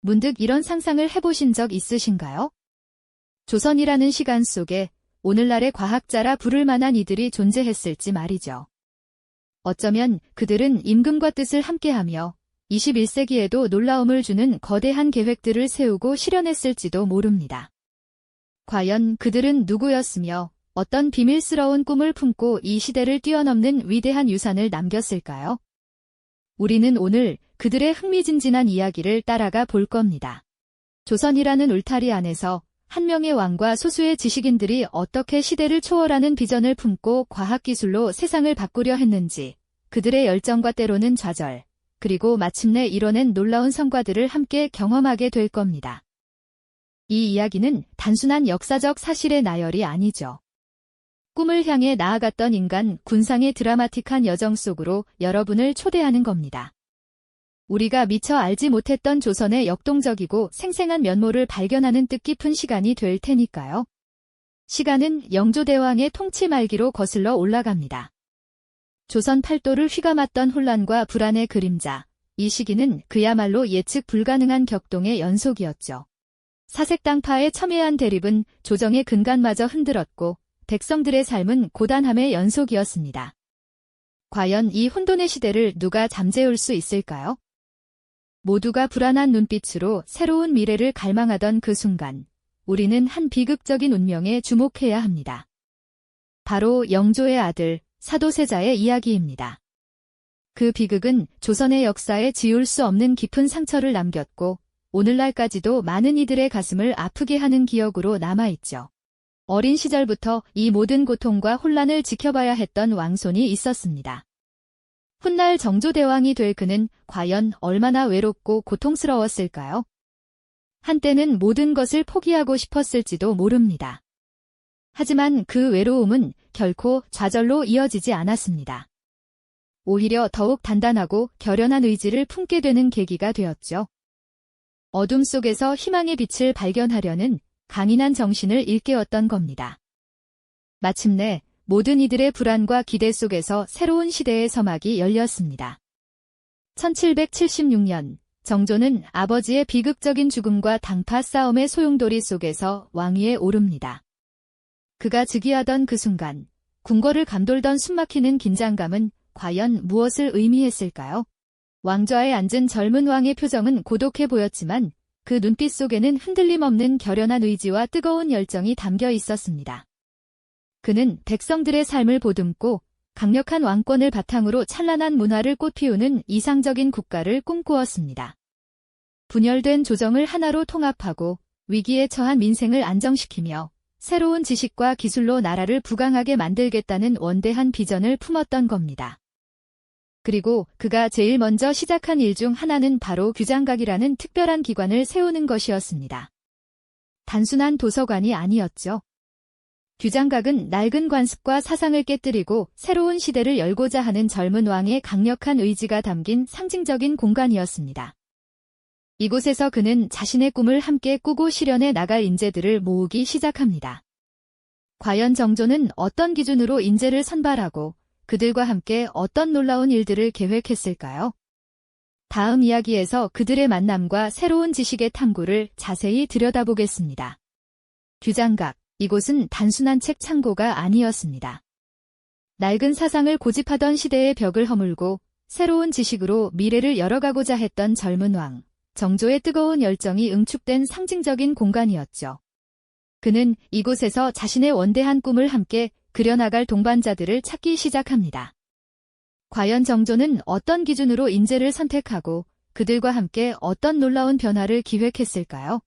문득 이런 상상을 해보신 적 있으신가요? 조선이라는 시간 속에 오늘날의 과학자라 부를 만한 이들이 존재했을지 말이죠. 어쩌면 그들은 임금과 뜻을 함께하며 21세기에도 놀라움을 주는 거대한 계획들을 세우고 실현했을지도 모릅니다. 과연 그들은 누구였으며 어떤 비밀스러운 꿈을 품고 이 시대를 뛰어넘는 위대한 유산을 남겼을까요? 우리는 오늘 그들의 흥미진진한 이야기를 따라가 볼 겁니다. 조선이라는 울타리 안에서 한 명의 왕과 소수의 지식인들이 어떻게 시대를 초월하는 비전을 품고 과학기술로 세상을 바꾸려 했는지, 그들의 열정과 때로는 좌절, 그리고 마침내 이뤄낸 놀라운 성과들을 함께 경험하게 될 겁니다. 이 이야기는 단순한 역사적 사실의 나열이 아니죠. 꿈을 향해 나아갔던 인간 군상의 드라마틱한 여정 속으로 여러분을 초대하는 겁니다. 우리가 미처 알지 못했던 조선의 역동적이고 생생한 면모를 발견하는 뜻깊은 시간이 될 테니까요. 시간은 영조대왕의 통치 말기로 거슬러 올라갑니다. 조선 팔도를 휘감았던 혼란과 불안의 그림자, 이 시기는 그야말로 예측 불가능한 격동의 연속이었죠. 사색당파의 첨예한 대립은 조정의 근간마저 흔들었고 백성들의 삶은 고단함의 연속이었습니다. 과연 이 혼돈의 시대를 누가 잠재울 수 있을까요? 모두가 불안한 눈빛으로 새로운 미래를 갈망하던 그 순간, 우리는 한 비극적인 운명에 주목해야 합니다. 바로 영조의 아들, 사도세자의 이야기입니다. 그 비극은 조선의 역사에 지울 수 없는 깊은 상처를 남겼고, 오늘날까지도 많은 이들의 가슴을 아프게 하는 기억으로 남아있죠. 어린 시절부터 이 모든 고통과 혼란을 지켜봐야 했던 왕손이 있었습니다. 훗날 정조대왕이 될 그는 과연 얼마나 외롭고 고통스러웠을까요? 한때는 모든 것을 포기하고 싶었을지도 모릅니다. 하지만 그 외로움은 결코 좌절로 이어지지 않았습니다. 오히려 더욱 단단하고 결연한 의지를 품게 되는 계기가 되었죠. 어둠 속에서 희망의 빛을 발견하려는 강인한 정신을 일깨웠던 겁니다. 마침내 모든 이들의 불안과 기대 속에서 새로운 시대의 서막이 열렸습니다. 1776년, 정조는 아버지의 비극적인 죽음과 당파 싸움의 소용돌이 속에서 왕위에 오릅니다. 그가 즉위하던 그 순간, 궁궐을 감돌던 숨막히는 긴장감은 과연 무엇을 의미했을까요? 왕좌에 앉은 젊은 왕의 표정은 고독해 보였지만 그 눈빛 속에는 흔들림 없는 결연한 의지와 뜨거운 열정이 담겨 있었습니다. 그는 백성들의 삶을 보듬고 강력한 왕권을 바탕으로 찬란한 문화를 꽃피우는 이상적인 국가를 꿈꾸었습니다. 분열된 조정을 하나로 통합하고 위기에 처한 민생을 안정시키며 새로운 지식과 기술로 나라를 부강하게 만들겠다는 원대한 비전을 품었던 겁니다. 그리고 그가 제일 먼저 시작한 일 중 하나는 바로 규장각이라는 특별한 기관을 세우는 것이었습니다. 단순한 도서관이 아니었죠. 규장각은 낡은 관습과 사상을 깨뜨리고 새로운 시대를 열고자 하는 젊은 왕의 강력한 의지가 담긴 상징적인 공간이었습니다. 이곳에서 그는 자신의 꿈을 함께 꾸고 실현해 나갈 인재들을 모으기 시작합니다. 과연 정조는 어떤 기준으로 인재를 선발하고 그들과 함께 어떤 놀라운 일들을 계획했을까요? 다음 이야기에서 그들의 만남과 새로운 지식의 탐구를 자세히 들여다보겠습니다. 규장각, 이곳은 단순한 책 창고가 아니었습니다. 낡은 사상을 고집하던 시대의 벽을 허물고 새로운 지식으로 미래를 열어가고자 했던 젊은 왕, 정조의 뜨거운 열정이 응축된 상징적인 공간이었죠. 그는 이곳에서 자신의 원대한 꿈을 함께 그려나갈 동반자들을 찾기 시작합니다. 과연 정조는 어떤 기준으로 인재를 선택하고 그들과 함께 어떤 놀라운 변화를 기획했을까요?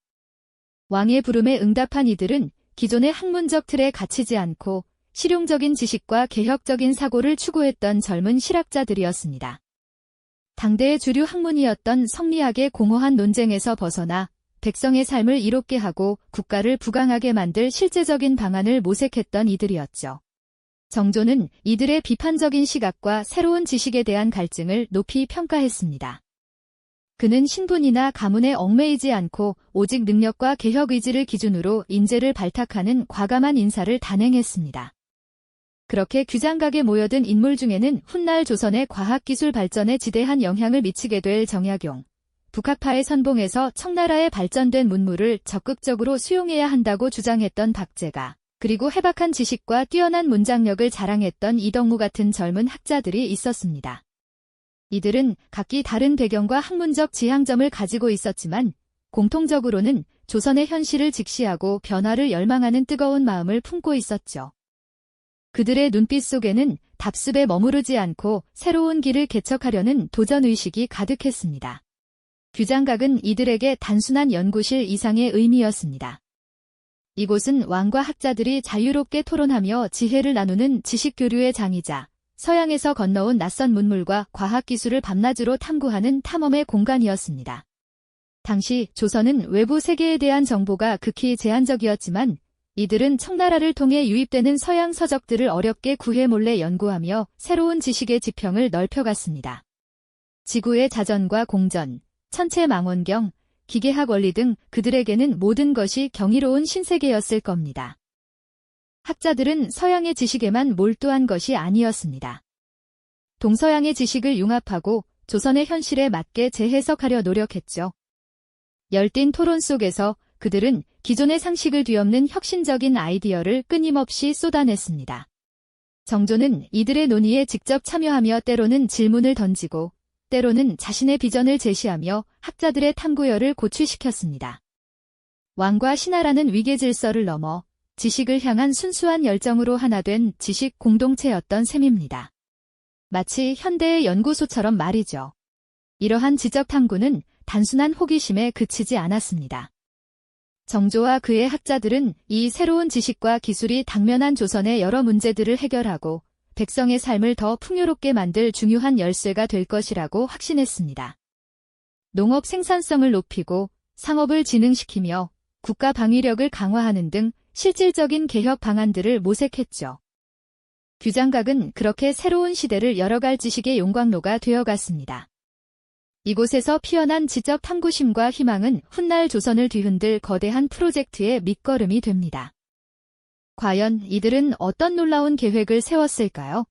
왕의 부름에 응답한 이들은 기존의 학문적 틀에 갇히지 않고 실용적인 지식과 개혁적인 사고를 추구했던 젊은 실학자들이었습니다. 당대의 주류 학문이었던 성리학의 공허한 논쟁에서 벗어나 백성의 삶을 이롭게 하고 국가를 부강하게 만들 실제적인 방안을 모색했던 이들이었죠. 정조는 이들의 비판적인 시각과 새로운 지식에 대한 갈증을 높이 평가했습니다. 그는 신분이나 가문에 얽매이지 않고 오직 능력과 개혁 의지를 기준으로 인재를 발탁하는 과감한 인사를 단행했습니다. 그렇게 규장각에 모여든 인물 중에는 훗날 조선의 과학기술 발전에 지대한 영향을 미치게 될 정약용, 북학파의 선봉에서 청나라의 발전된 문물을 적극적으로 수용해야 한다고 주장했던 박제가, 그리고 해박한 지식과 뛰어난 문장력을 자랑했던 이덕무 같은 젊은 학자들이 있었습니다. 이들은 각기 다른 배경과 학문적 지향점을 가지고 있었지만 공통적으로는 조선의 현실을 직시하고 변화를 열망하는 뜨거운 마음을 품고 있었죠. 그들의 눈빛 속에는 답습에 머무르지 않고 새로운 길을 개척하려는 도전의식이 가득했습니다. 규장각은 이들에게 단순한 연구실 이상의 의미였습니다. 이곳은 왕과 학자들이 자유롭게 토론하며 지혜를 나누는 지식교류의 장이자 서양에서 건너온 낯선 문물과 과학기술을 밤낮으로 탐구하는 탐험의 공간이었습니다. 당시 조선은 외부 세계에 대한 정보가 극히 제한적이었지만 이들은 청나라를 통해 유입되는 서양 서적들을 어렵게 구해 몰래 연구하며 새로운 지식의 지평을 넓혀갔습니다. 지구의 자전과 공전, 천체망원경, 기계학 원리 등 그들에게는 모든 것이 경이로운 신세계였을 겁니다. 학자들은 서양의 지식에만 몰두한 것이 아니었습니다. 동서양의 지식을 융합하고 조선의 현실에 맞게 재해석하려 노력했죠. 열띤 토론 속에서 그들은 기존의 상식을 뒤엎는 혁신적인 아이디어를 끊임없이 쏟아냈습니다. 정조는 이들의 논의에 직접 참여하며 때로는 질문을 던지고 때로는 자신의 비전을 제시하며 학자들의 탐구열을 고취시켰습니다. 왕과 신하라는 위계 질서를 넘어 지식을 향한 순수한 열정으로 하나 된 지식 공동체였던 셈입니다. 마치 현대의 연구소처럼 말이죠. 이러한 지적 탐구는 단순한 호기심에 그치지 않았습니다. 정조와 그의 학자들은 이 새로운 지식과 기술이 당면한 조선의 여러 문제들을 해결하고 백성의 삶을 더 풍요롭게 만들 중요한 열쇠가 될 것이라고 확신했습니다. 농업 생산성을 높이고 상업을 진흥시키며 국가 방위력을 강화하는 등 실질적인 개혁 방안들을 모색했죠. 규장각은 그렇게 새로운 시대를 열어갈 지식의 용광로가 되어갔습니다. 이곳에서 피어난 지적 탐구심과 희망은 훗날 조선을 뒤흔들 거대한 프로젝트의 밑거름이 됩니다. 과연 이들은 어떤 놀라운 계획을 세웠을까요?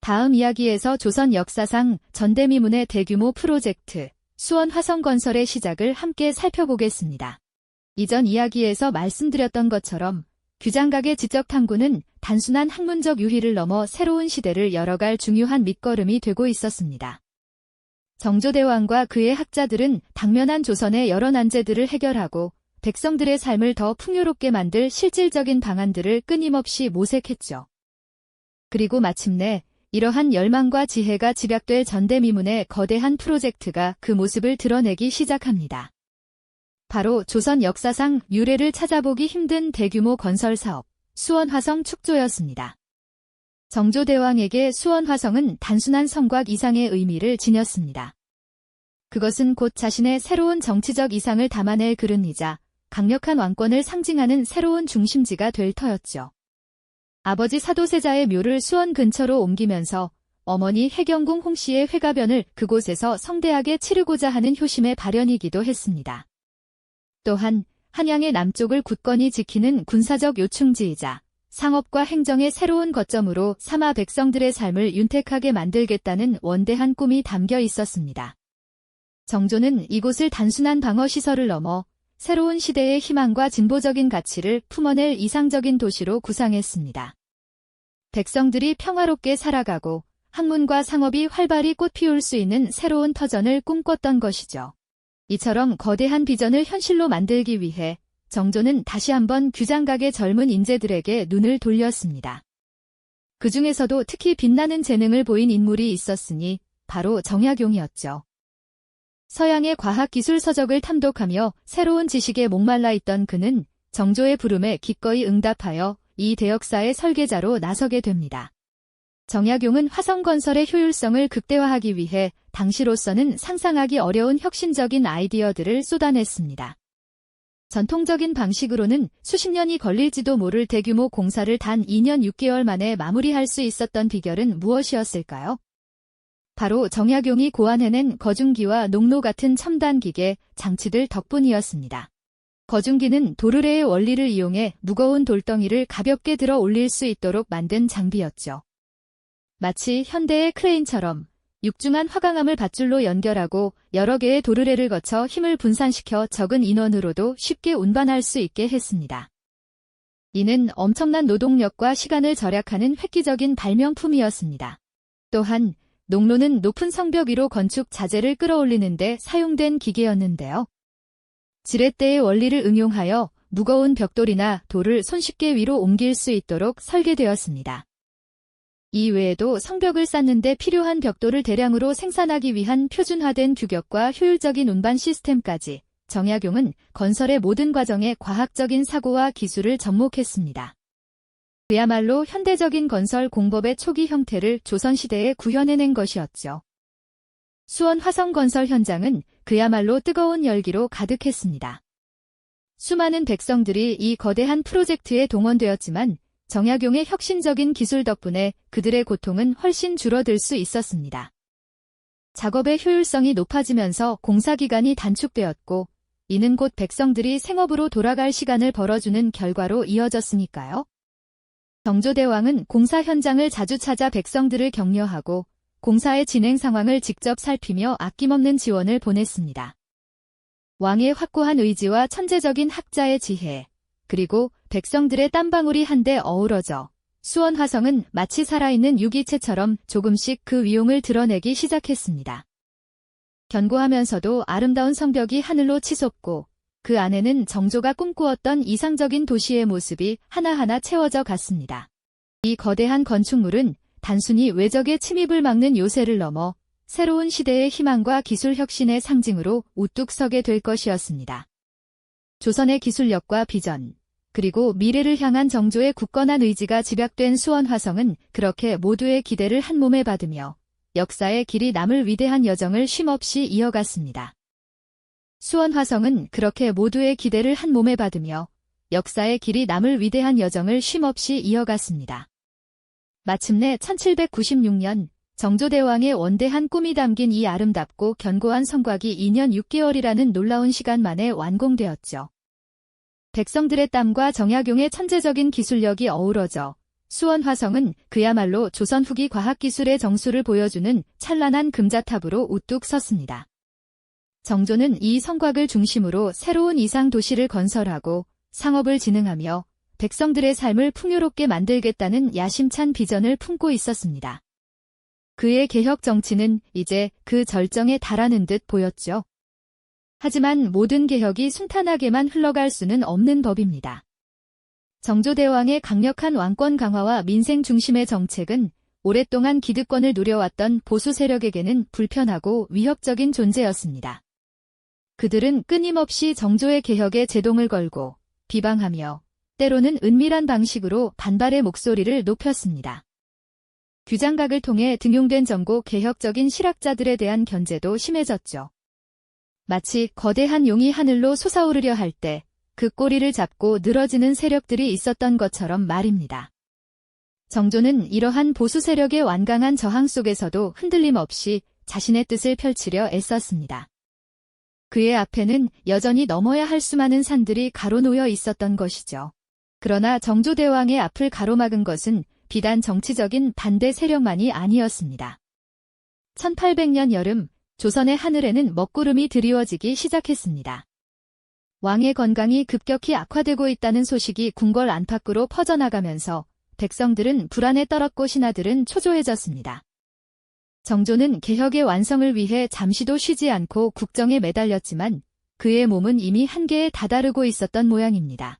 다음 이야기에서 조선 역사상 전대미문의 대규모 프로젝트, 수원 화성 건설의 시작을 함께 살펴보겠습니다. 이전 이야기에서 말씀드렸던 것처럼 규장각의 지적 탐구는 단순한 학문적 유희를 넘어 새로운 시대를 열어갈 중요한 밑거름이 되고 있었습니다. 정조대왕과 그의 학자들은 당면한 조선의 여러 난제들을 해결하고 백성들의 삶을 더 풍요롭게 만들 실질적인 방안들을 끊임없이 모색했죠. 그리고 마침내 이러한 열망과 지혜가 집약될 전대미문의 거대한 프로젝트가 그 모습을 드러내기 시작합니다. 바로 조선 역사상 유례를 찾아보기 힘든 대규모 건설 사업, 수원화성 축조였습니다. 정조대왕에게 수원화성은 단순한 성곽 이상의 의미를 지녔습니다. 그것은 곧 자신의 새로운 정치적 이상을 담아낼 그릇이자 강력한 왕권을 상징하는 새로운 중심지가 될 터였죠. 아버지 사도세자의 묘를 수원 근처로 옮기면서 어머니 해경궁 홍씨의 회가변을 그곳에서 성대하게 치르고자 하는 효심의 발현이기도 했습니다. 또한 한양의 남쪽을 굳건히 지키는 군사적 요충지이자 상업과 행정의 새로운 거점으로 삼아 백성들의 삶을 윤택하게 만들겠다는 원대한 꿈이 담겨 있었습니다. 정조는 이곳을 단순한 방어시설을 넘어 새로운 시대의 희망과 진보적인 가치를 품어낼 이상적인 도시로 구상했습니다. 백성들이 평화롭게 살아가고 학문과 상업이 활발히 꽃피울 수 있는 새로운 터전을 꿈꿨던 것이죠. 이처럼 거대한 비전을 현실로 만들기 위해 정조는 다시 한번 규장각의 젊은 인재들에게 눈을 돌렸습니다. 그 중에서도 특히 빛나는 재능을 보인 인물이 있었으니 바로 정약용이었죠. 서양의 과학기술 서적을 탐독하며 새로운 지식에 목말라 있던 그는 정조의 부름에 기꺼이 응답하여 이 대역사의 설계자로 나서게 됩니다. 정약용은 화성건설의 효율성을 극대화하기 위해 당시로서는 상상하기 어려운 혁신적인 아이디어들을 쏟아냈습니다. 전통적인 방식으로는 수십 년이 걸릴지도 모를 대규모 공사를 단 2년 6개월 만에 마무리할 수 있었던 비결은 무엇이었을까요? 바로 정약용이 고안해낸 거중기와 농로 같은 첨단 기계, 장치들 덕분이었습니다. 거중기는 도르래의 원리를 이용해 무거운 돌덩이를 가볍게 들어 올릴 수 있도록 만든 장비였죠. 마치 현대의 크레인처럼 육중한 화강암을 밧줄로 연결하고 여러 개의 도르래를 거쳐 힘을 분산시켜 적은 인원으로도 쉽게 운반할 수 있게 했습니다. 이는 엄청난 노동력과 시간을 절약하는 획기적인 발명품이었습니다. 또한 농로는 높은 성벽 위로 건축 자재를 끌어올리는 데 사용된 기계였는데요. 지렛대의 원리를 응용하여 무거운 벽돌이나 돌을 손쉽게 위로 옮길 수 있도록 설계되었습니다. 이 외에도 성벽을 쌓는 데 필요한 벽돌을 대량으로 생산하기 위한 표준화된 규격과 효율적인 운반 시스템까지 정약용은 건설의 모든 과정에 과학적인 사고와 기술을 접목했습니다. 그야말로 현대적인 건설 공법의 초기 형태를 조선시대에 구현해낸 것이었죠. 수원 화성 건설 현장은 그야말로 뜨거운 열기로 가득했습니다. 수많은 백성들이 이 거대한 프로젝트에 동원되었지만 정약용의 혁신적인 기술 덕분에 그들의 고통은 훨씬 줄어들 수 있었습니다. 작업의 효율성이 높아지면서 공사기간이 단축되었고, 이는 곧 백성들이 생업으로 돌아갈 시간을 벌어주는 결과로 이어졌으니까요. 정조대왕은 공사 현장을 자주 찾아 백성들을 격려하고 공사의 진행 상황을 직접 살피며 아낌없는 지원을 보냈습니다. 왕의 확고한 의지와 천재적인 학자의 지혜, 그리고 백성들의 땀방울이 한데 어우러져 수원 화성은 마치 살아있는 유기체처럼 조금씩 그 위용을 드러내기 시작했습니다. 견고하면서도 아름다운 성벽이 하늘로 치솟고 그 안에는 정조가 꿈꾸었던 이상적인 도시의 모습이 하나하나 채워져 갔습니다. 이 거대한 건축물은 단순히 외적의 침입을 막는 요새를 넘어 새로운 시대의 희망과 기술 혁신의 상징으로 우뚝 서게 될 것이었습니다. 조선의 기술력과 비전, 그리고 미래를 향한 정조의 굳건한 의지가 집약된 수원 화성은 그렇게 모두의 기대를 한몸에 받으며 역사의 길이 남을 위대한 여정을 쉼없이 이어갔습니다. 수원 화성은 그렇게 모두의 기대를 한몸에 받으며 역사의 길이 남을 위대한 여정을 쉼없이 이어갔습니다. 마침내 1796년 정조대왕의 원대한 꿈이 담긴 이 아름답고 견고한 성곽이 2년 6개월이라는 놀라운 시간 만에 완공되었죠. 백성들의 땀과 정약용의 천재적인 기술력이 어우러져 수원 화성은 그야말로 조선 후기 과학기술의 정수를 보여주는 찬란한 금자탑으로 우뚝 섰습니다. 정조는 이 성곽을 중심으로 새로운 이상 도시를 건설하고 상업을 진흥하며 백성들의 삶을 풍요롭게 만들겠다는 야심찬 비전을 품고 있었습니다. 그의 개혁 정치는 이제 그 절정에 달하는 듯 보였죠. 하지만 모든 개혁이 순탄하게만 흘러갈 수는 없는 법입니다. 정조대왕의 강력한 왕권 강화와 민생 중심의 정책은 오랫동안 기득권을 누려왔던 보수 세력에게는 불편하고 위협적인 존재였습니다. 그들은 끊임없이 정조의 개혁에 제동을 걸고 비방하며 때로는 은밀한 방식으로 반발의 목소리를 높였습니다. 규장각을 통해 등용된 정고 개혁적인 실학자들에 대한 견제도 심해졌죠. 마치 거대한 용이 하늘로 솟아오르려 할 때 그 꼬리를 잡고 늘어지는 세력들이 있었던 것처럼 말입니다. 정조는 이러한 보수 세력의 완강한 저항 속에서도 흔들림 없이 자신의 뜻을 펼치려 애썼습니다. 그의 앞에는 여전히 넘어야 할 수많은 산들이 가로놓여 있었던 것이죠. 그러나 정조대왕의 앞을 가로막은 것은 비단 정치적인 반대 세력만이 아니었습니다. 1800년 여름, 조선의 하늘에는 먹구름이 드리워지기 시작했습니다. 왕의 건강이 급격히 악화되고 있다는 소식이 궁궐 안팎으로 퍼져나가면서 백성들은 불안에 떨었고 신하들은 초조해졌습니다. 정조는 개혁의 완성을 위해 잠시도 쉬지 않고 국정에 매달렸지만 그의 몸은 이미 한계에 다다르고 있었던 모양입니다.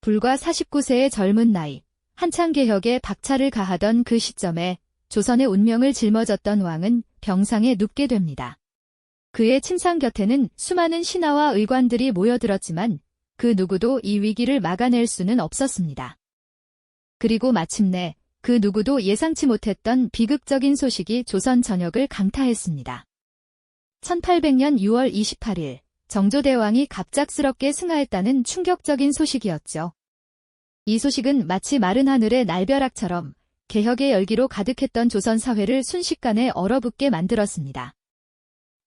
불과 49세의 젊은 나이, 한창 개혁에 박차를 가하던 그 시점에 조선의 운명을 짊어졌던 왕은 병상에 눕게 됩니다. 그의 침상 곁에는 수많은 신하와 의관들이 모여들었지만 그 누구도 이 위기를 막아낼 수는 없었습니다. 그리고 마침내 그 누구도 예상치 못했던 비극적인 소식이 조선 전역을 강타했습니다. 1800년 6월 28일, 정조대왕이 갑작스럽게 승하했다는 충격적인 소식이었죠. 이 소식은 마치 마른 하늘의 날벼락처럼 개혁의 열기로 가득했던 조선 사회를 순식간에 얼어붙게 만들었습니다.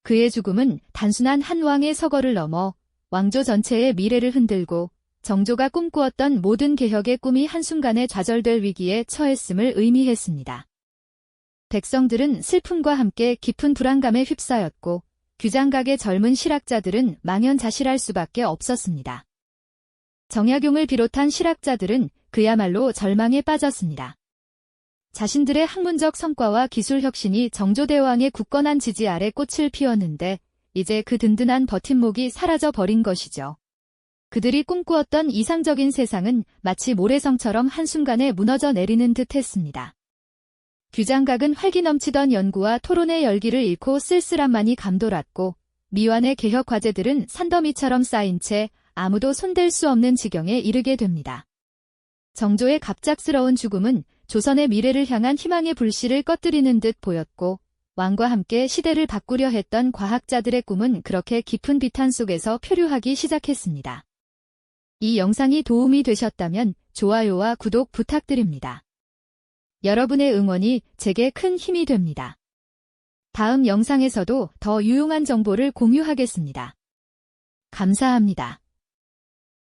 그의 죽음은 단순한 한 왕의 서거를 넘어 왕조 전체의 미래를 흔들고 정조가 꿈꾸었던 모든 개혁의 꿈이 한순간에 좌절될 위기에 처했음을 의미했습니다. 백성들은 슬픔과 함께 깊은 불안감에 휩싸였고 규장각의 젊은 실학자들은 망연자실할 수밖에 없었습니다. 정약용을 비롯한 실학자들은 그야말로 절망에 빠졌습니다. 자신들의 학문적 성과와 기술 혁신이 정조대왕의 굳건한 지지 아래 꽃을 피웠는데 이제 그 든든한 버팀목이 사라져 버린 것이죠. 그들이 꿈꾸었던 이상적인 세상은 마치 모래성처럼 한순간에 무너져 내리는 듯 했습니다. 규장각은 활기 넘치던 연구와 토론의 열기를 잃고 쓸쓸함만이 감돌았고 미완의 개혁 과제들은 산더미처럼 쌓인 채 아무도 손댈 수 없는 지경에 이르게 됩니다. 정조의 갑작스러운 죽음은 조선의 미래를 향한 희망의 불씨를 꺼뜨리는 듯 보였고 왕과 함께 시대를 바꾸려 했던 과학자들의 꿈은 그렇게 깊은 비탄 속에서 표류하기 시작했습니다. 이 영상이 도움이 되셨다면 좋아요와 구독 부탁드립니다. 여러분의 응원이 제게 큰 힘이 됩니다. 다음 영상에서도 더 유용한 정보를 공유하겠습니다. 감사합니다.